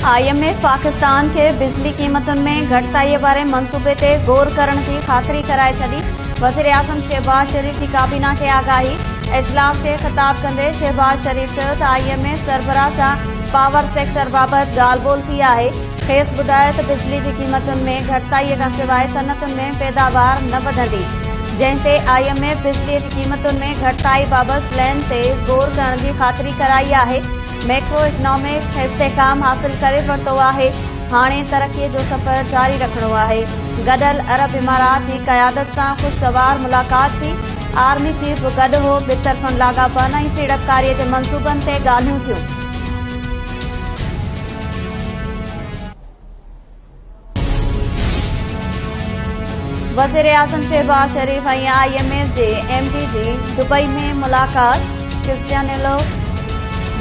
IMF Pakistan के बिजली कीमतुनि में घटिताईअ वारे मंसूबे ते गौर करण की खातरी कराए छॾी। वज़ीर आज़म शहबाज शरीफ की काबीना खे आगाही। इजलास के खिताब कंदे शहबाज शरीफ चयो त IMF सरबराह सां पावर सेक्टर बाबति ॻाल्हि ॿोल थी आहे। खेसि ॿुधायो त बिजली जी क़ीमतुनि में घटिताईअ खां सवाइ सनअतुनि में पैदावार न वधंदी, जंहिं ते IMF बिजलीअ जी क़ीमतुनि में घटिताई बाबति प्लान ते गौर करण जी खातरी कराई आहे। मैक्रो इकनॉमिक इस्तेहकाम हासिल करे वरितो आहे। हाणे तरक़ीअ जो सफ़र जारी रखणो आहे। गॾियल अरब इमारात जी क़यादत सां ख़ुशगवार मुलाक़ात थी। आर्मी चीफ गॾु हो। ॿितरफ़नि लाॻापनि ऐं सीड़पकारीअ जे मंसूबनि ते ॻाल्हियूं थियूं। वज़ीर आज़म शहबाज शरीफ ऐं IMF जे MD जी दुबई में मुलाक़ात। क्रिस्टियानो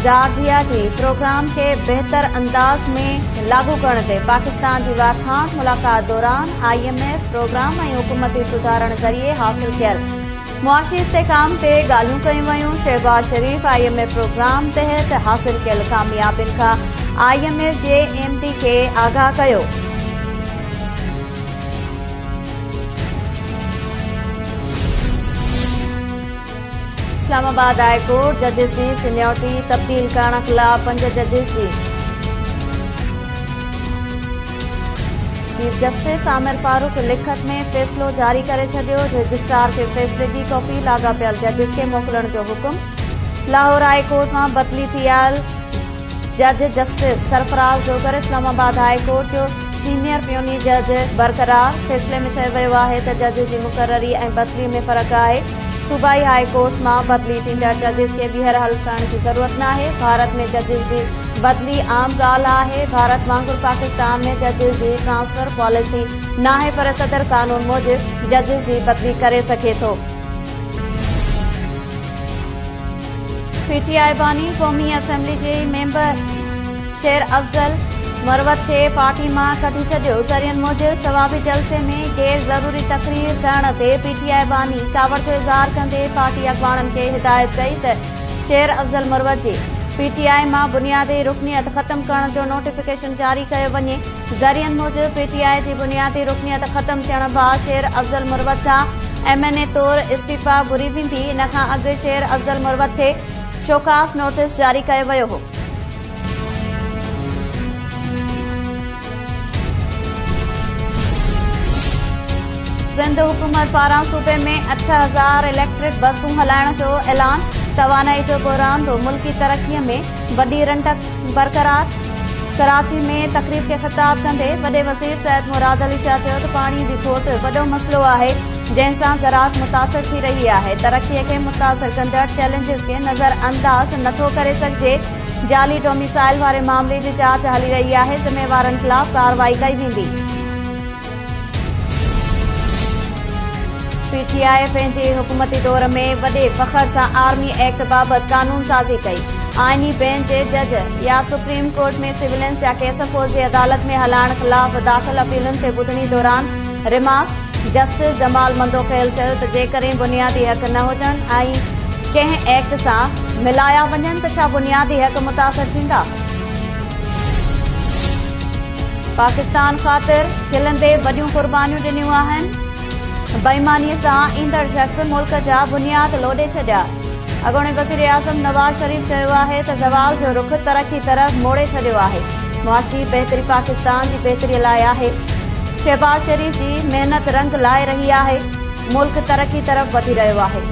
जॉर्जिया जी प्रोग्राम के बेहतर अंदाज में लागू करण ते पाकिस्तान जी वाखाण। मुलाक़ात दौरान IMF प्रोग्राम ऐं हुकूमती सुधारण ज़रिए हासिल थियल मुआशी इस्तेहकाम ते ॻाल्हियूं कयूं वयूं। शहबाज शरीफ IMF प्रोग्राम तहत हासिल कयल कामयाबियुनि खां IMF जे MD खे आगाह कयो। इस्लामाबाद हाई कोर्ट जजिस की सीनियरिटी तब्दील करण खिलाफ 5 जजिस जी चीफ जस्टिस आमिर फारूक लिखत में फ़ैसिलो जारी करे छॾियो। रजिस्ट्रार खे फ़ैसिले जी कॉपी लाॻापियल जजिस खे मोकिलण जो हुकुम। लाहौर हाई कोर्ट मां बदली थियल जज जस्टिस सरफराज़ जोगर इस्लामाबाद हाई कोर्ट जो सीनियर पियोनी जज बरक़रार। फ़ैसिले में चयो वियो आहे त जज जी मुक़ररी ऐं बदली में फ़र्क़ु आहे। सूबाई हाई कोर्ट मां बदली थींदड़ जजिस खे ॿीहर हल्फ करण जी ज़रूरत नाहे। भारत में जजिस जी बदली आम ॻाल्हि आहे। भारत वांगुरु पाकिस्तान में जजिस जी ट्रांसफर पॉलिसी नाहे, पर सदर कानून मूजिबि जजिस जी बदली करे सघे थो। PTI बानी क़ौमी असेंबली जे मेंबर शेर अफज़ल मरवत खे पार्टी मां कढी छॾियो। ज़रियनि मूजिबि सवाबी जलसे में गैर ज़रूरी तक़रीर करण ते PTI बानी कावड़ जो इज़हार कंदे पार्टी अॻवाननि खे हिदायत कई त शेर अफज़ल मरवत जी PTI मां बुनियादी रुकनियत ख़त्म करण जो नोटिफिकेशन जारी कयो वञे। ज़रियनि मूजिबि PTI जी बुनियादी रुकनियत ख़त्म थियण बैदि शेर अफज़ल मरवत खां MNA तौरु इस्तीफ़ा घुरी वेंदी। इन खां अॻु शेर अफज़ल मरवत खे शोकास नोटिस जारी कयो वियो हो। सिंध हुकूमत पारां सूबे में 8000 इलेक्ट्रिक बसूं हलाइण जो ऐलान। तवानाई जो बहिरान तो मुल्की तरक़ीअ में वॾी रंडक बरक़रार। कराची में तक़रीब खे ख़िताब कंदे वॾे वज़ीर सैयद मुराद अली शाह चयो त पाणी जी खोट वॾो मसइलो आहे, जंहिं सां ज़राअत मुतासिर थी रही आहे। तरक़ीअ खे मुतासिर कंदड़ चैलेंजिस खे नज़र अंदाज़ नथो करे सघिजे। जाली डोमिसाइल वारे मामले जी जांच हली रही आहे। ज़िम्मेवारनि ख़िलाफ़ कार्रवाई कई वेंदी। PTI पंहिंजे हुकूमती दौर में वॾे फ़ख़्र सां आर्मी एक्ट बाबति कानून साज़ी कई। आइनी बेंच जे जज या सुप्रीम कोर्ट में सिविलेंस या केस फ़ौजी अदालत में हलाइण ख़िलाफ़ दाख़िल अपीलुनि ते ॿुधणी दौरान रिमार्क्स जस्टिस जमाल मंदोखेल चयो त जेकॾहिं बुनियादी हक़ न हुजनि ऐं कंहिं एक्ट सां मिलाया वञनि त छा बुनियादी हक़ मुतासिर थींदा। पाकिस्तान ख़ातिर खिलंदे वॾियूं क़ुर्बानियूं ॾिनियूं आहिनि। बेईमानीअ सां ईंदड़ शख़्स मुल्क जा बुनियाद लोॾे छॾिया। अॻूणे वज़ीर आज़म नवाज़ शरीफ चयो आहे त ज़वाल जो रुख़ तरक़ी तरफ़ मोड़े छॾियो आहे। मुआशी बहितरी पाकिस्तान जी बहितरीअ लाइ आहे। शहबाज शरीफ जी महिनत रंग लाइ रही आहे। मुल्क तरक़ी तरफ़ वधी रहियो आहे।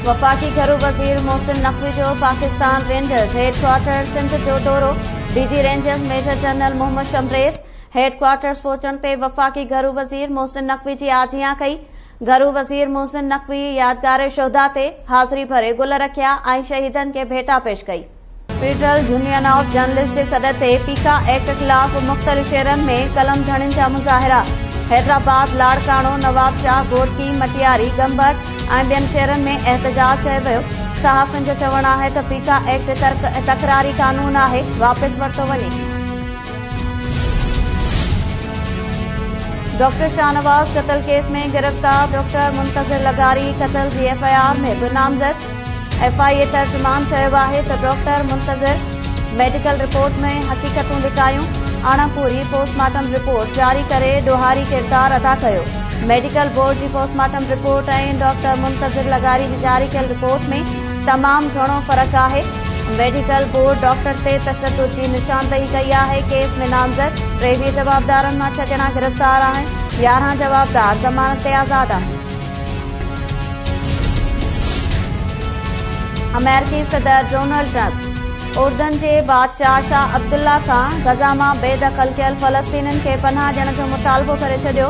वफ़ाक़ी घरू वज़ीर मोहसिन नक़वी जो पाकिस्तान रेंजर्स हेडक्वार्टर सिंध जो दौरो। DG rangers major general Mohammad Shamrez headquarters पहुचण ते वफ़ाक़ी घरू वज़ीर मोहसिन नक़वी जी आजियां कई। घरू वज़ीर मोहसिन नक़वी यादगार शोधा ते हाज़िरी भरे गुल रखिया ऐं शहीदनि खे भेटा पेश कई। फेडरल यूनियन ऑफ जर्नलिस्ट जे सॾ ते पीका एक्ट ख़िलाफ़ मुख़्तलिफ़ शहरनि में कलम धणियुनि जा मुज़ाहिरा। हैदराबाद, लाड़काणो, नवाबशाह, घोटकी, मटियारी, गंबर ऐं ॿियनि शहरनि में एहतजाज कयो वियो। सहाफ़ियुनि जो चवणु आहे त पीका एक्ट तकरारी कानून आहे, वापसि वरितो वञे। डॉक्टर शाहनवाज कत्ल केस में गिरफ्तार डॉक्टर मुंतज़िर लगारी कत्ल जी FIR में बि नामज़द। FIA तर्जुमान चयो आहे त डॉक्टर मुंतज़िर मेडिकल रिपोर्ट में हक़ीक़तूं लिकायूं, अणपूरी पोस्टमार्टम रिपोर्ट जारी करे ॾोहारी किरदार अदा कयो। मेडिकल बोर्ड की पोस्टमार्टम रिपोर्ट ऐं डॉक्टर मुंतज़िर लगारी की जारी कयल रिपोर्ट में तमाम घणो फ़र्क़ आहे। मेडिकल बोर्ड डॉक्टर ते तशद्दुद की निशानदेही कई है। केस में नामज़द 23 जवाबदारन में 6 ॼणा गिरफ्तार आहिनि, 11 जवाबदार ज़मानत ते आज़ाद आहिनि। अमेरिकी सदर डोनाल्ड ट्रंप उर्दन के बादशाह शाह अब्दुल्ला का गज़ा में बेदखल कयल फ़लस्तीनन के पनाह ॾियण जो मुतालबो करे छॾियो।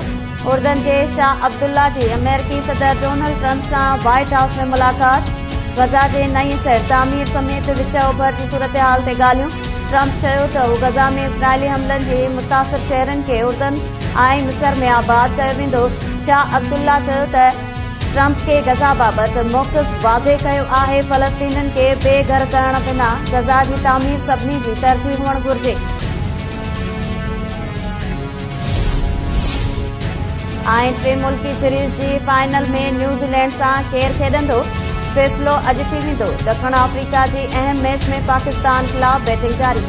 उर्दन के शाह अब्दुल्ला की अमेरिकी सदर डोनाल्ड ट्रंप से व्हाइट हाउस में मुलाकात। गज़ा के नई सैर तामीर समेत विच ओभर की सूरत हाल ते ॻाल्हियूं। ट्रंप चयो त हू गज़ा में इसराइली हमलन के मुतासिर शहरन के उर्दन ऐं मिस्र में आबाद कयो वेंदो। शाह अब्दुल्ला चयो त ट्रंप के गज़ा बाबत मौक़िफ़ वाज़े कयो आहे। फ़लस्तीनन के बेघर करण बिना गज़ा की तामीर सभिनी की तरजीह हुअण घुर्जे। टे मुल्की सीरीज़ की फाइनल में न्यूज़ीलैंड से केर खेडंदो, फैसलो अॼु थी वेंदो। ॾखण अफ्रीका की अहम मैच में पाकिस्तान खिलाफ बैटिंग जारी।